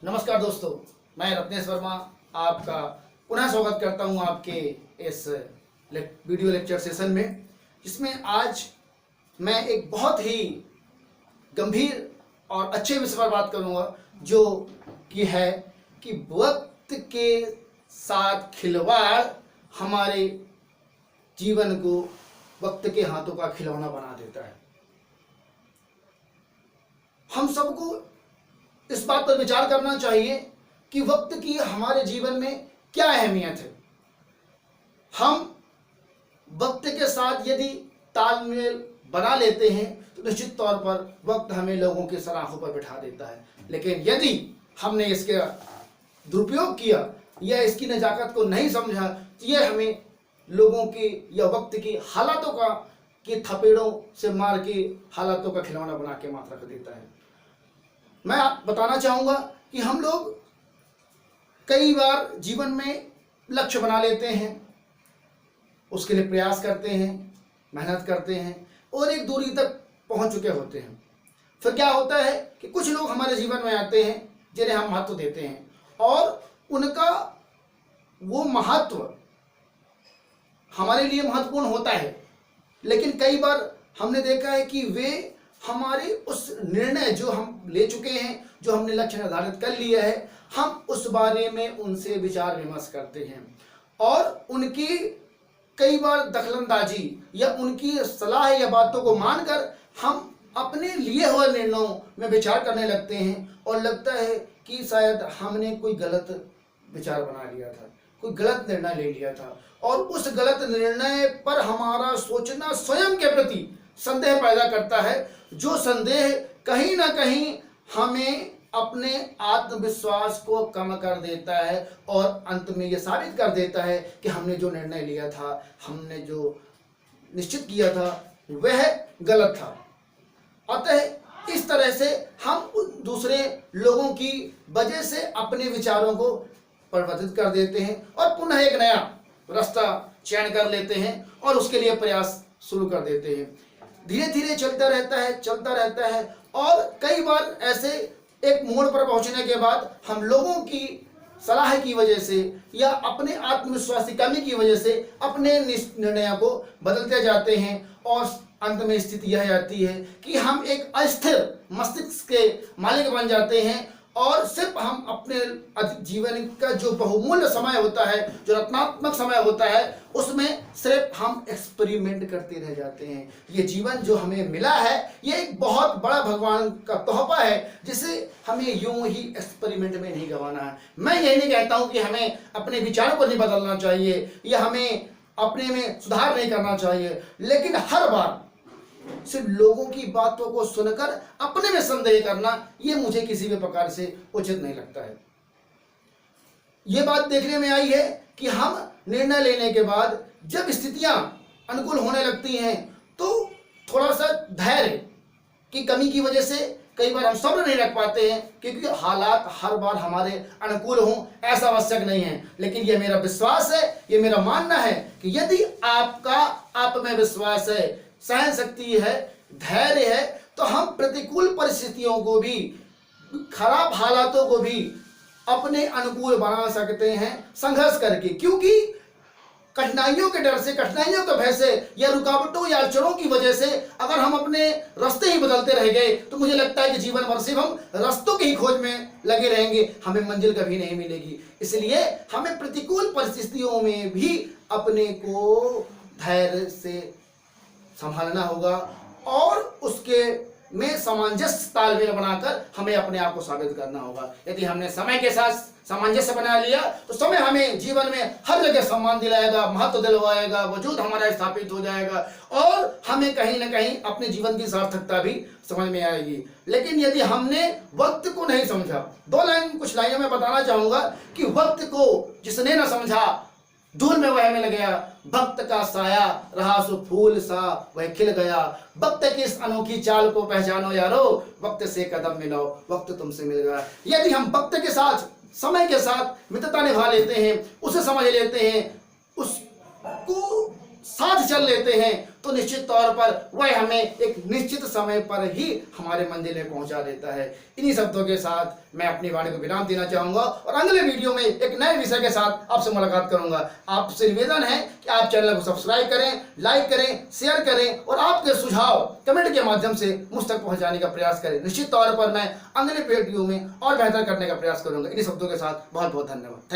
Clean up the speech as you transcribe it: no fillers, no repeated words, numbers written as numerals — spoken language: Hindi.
नमस्कार दोस्तों, मैं रत्नेश वर्मा आपका पुनः स्वागत करता हूं आपके इस वीडियो लेक्चर सेशन में, जिसमें आज मैं एक बहुत ही गंभीर और अच्छे विषय पर बात करूंगा, जो कि है कि वक्त के साथ खिलवाड़ हमारे जीवन को वक्त के हाथों का खिलौना बना देता है। हम सबको इस बात पर विचार करना चाहिए कि वक्त की हमारे जीवन में क्या अहमियत है। हम वक्त के साथ यदि तालमेल बना लेते हैं तो निश्चित तौर पर वक्त हमें लोगों के सराहों पर बिठा देता है, लेकिन यदि हमने इसका दुरुपयोग किया या इसकी नजाकत को नहीं समझा तो यह हमें लोगों के या वक्त की हालातों का के थपेड़ों से मार के हालातों का खिलौना बना के मात रख देता है। मैं बताना चाहूँगा कि हम लोग कई बार जीवन में लक्ष्य बना लेते हैं, उसके लिए प्रयास करते हैं, मेहनत करते हैं और एक दूरी तक पहुंच चुके होते हैं। फिर क्या होता है कि कुछ लोग हमारे जीवन में आते हैं जिन्हें हम महत्व देते हैं और उनका वो महत्व हमारे लिए महत्वपूर्ण होता है, लेकिन कई बार हमने देखा है कि वे हमारे उस निर्णय जो हम ले चुके हैं, जो हमने लक्ष्य निर्धारित कर लिया है, हम उस बारे में उनसे विचार विमर्श करते हैं और उनकी कई बार दखलंदाजी या उनकी सलाह या बातों को मानकर हम अपने लिए हुए निर्णयों में विचार करने लगते हैं और लगता है कि शायद हमने कोई गलत विचार बना लिया था, कोई गलत निर्णय ले लिया था और उस गलत निर्णय पर हमारा सोचना स्वयं के प्रति संदेह पैदा करता है, जो संदेह कहीं ना कहीं हमें अपने आत्मविश्वास को कम कर देता है और अंत में यह साबित कर देता है कि हमने जो निर्णय लिया था, हमने जो निश्चित किया था, वह गलत था। अतः इस तरह से हम दूसरे लोगों की वजह से अपने विचारों को परिवर्तित कर देते हैं और पुनः एक नया रास्ता चयन कर लेते हैं और उसके लिए प्रयास शुरू कर देते हैं। धीरे धीरे चलता रहता है और कई बार ऐसे एक मोड़ पर पहुंचने के बाद हम लोगों की सलाह की वजह से या अपने आत्मविश्वास की कमी की वजह से अपने निर्णयों को बदलते जाते हैं और अंत में स्थिति यह आती है कि हम एक अस्थिर मस्तिष्क के मालिक बन जाते हैं और सिर्फ हम अपने जीवन का जो बहुमूल्य समय होता है, जो रत्नात्मक समय होता है, उसमें सिर्फ हम एक्सपेरिमेंट करते रह जाते हैं। ये जीवन जो हमें मिला है, ये एक बहुत बड़ा भगवान का तोहफा है, जिसे हमें यूं ही एक्सपेरिमेंट में नहीं गंवाना है। मैं यही नहीं कहता हूं कि हमें अपने विचारों को नहीं बदलना चाहिए या हमें अपने में सुधार नहीं करना चाहिए, लेकिन हर बार सिर्फ लोगों की बातों को सुनकर अपने में संदेह करना, यह मुझे किसी भी प्रकार से उचित नहीं लगता है। यह बात देखने में आई है कि हम निर्णय लेने के बाद जब स्थितियां अनुकूल होने लगती हैं तो थोड़ा सा धैर्य की कमी की वजह से कई बार हम सब्र नहीं रख पाते हैं, क्योंकि हालात हर बार हमारे अनुकूल हों ऐसा आवश्यक नहीं है। लेकिन यह मेरा विश्वास है, यह मेरा मानना है कि यदि आपका आप में विश्वास है, सहन शक्ति है, धैर्य है, तो हम प्रतिकूल परिस्थितियों को भी, खराब हालातों को भी अपने अनुकूल बना सकते हैं संघर्ष करके। क्योंकि कठिनाइयों के डर से, कठिनाइयों के भय से या रुकावटों या अड़चनों की वजह से अगर हम अपने रास्ते ही बदलते रह गए तो मुझे लगता है कि जीवन भर सिर्फ हम रास्तों की ही खोज में लगे रहेंगे, हमें मंजिल कभी नहीं मिलेगी। इसलिए हमें प्रतिकूल परिस्थितियों में भी अपने को धैर्य से संभालना होगा और उसके में सामंजस्य तालमेल बनाकर हमें अपने आप को साबित करना होगा। यदि हमने समय के साथ सामंजस्य बना लिया तो समय हमें जीवन में हर जगह सम्मान दिलाएगा, महत्व दिलवाएगा, वजूद हमारा स्थापित हो जाएगा और हमें कहीं ना कहीं अपने जीवन की सार्थकता भी समझ में आएगी। लेकिन यदि हमने वक्त को नहीं समझा, कुछ लाइनों में बताना चाहूंगा कि वक्त को जिसने न समझा धूल में बहने लग गया, वक्त का साया रहा सो फूल सा वह खिल गया। वक्त की इस अनोखी चाल को पहचानो यारो, वक्त से कदम मिलाओ, वक्त तुमसे मिल गया। यदि हम वक्त के साथ, समय के साथ मित्रता निभा लेते हैं, उसे समझ लेते हैं, उसको साथ चल लेते हैं, तो तो निश्चित तौर पर वह हमें एक निश्चित समय पर ही हमारे मंजिल में पहुंचा देता है। इन्हीं शब्दों के साथ मैं अपनी वाणी को विराम देना चाहूंगा और अगले वीडियो में एक नए विषय के साथ आपसे मुलाकात करूंगा। आपसे निवेदन है कि आप चैनल को सब्सक्राइब करें, लाइक करें, शेयर करें और आपके सुझाव कमेंट के माध्यम से मुझ तक पहुंचाने का प्रयास करें। निश्चित तौर पर मैं अगले वीडियो में और बेहतर करने का प्रयास करूंगा। इन्हीं शब्दों के साथ बहुत बहुत धन्यवाद।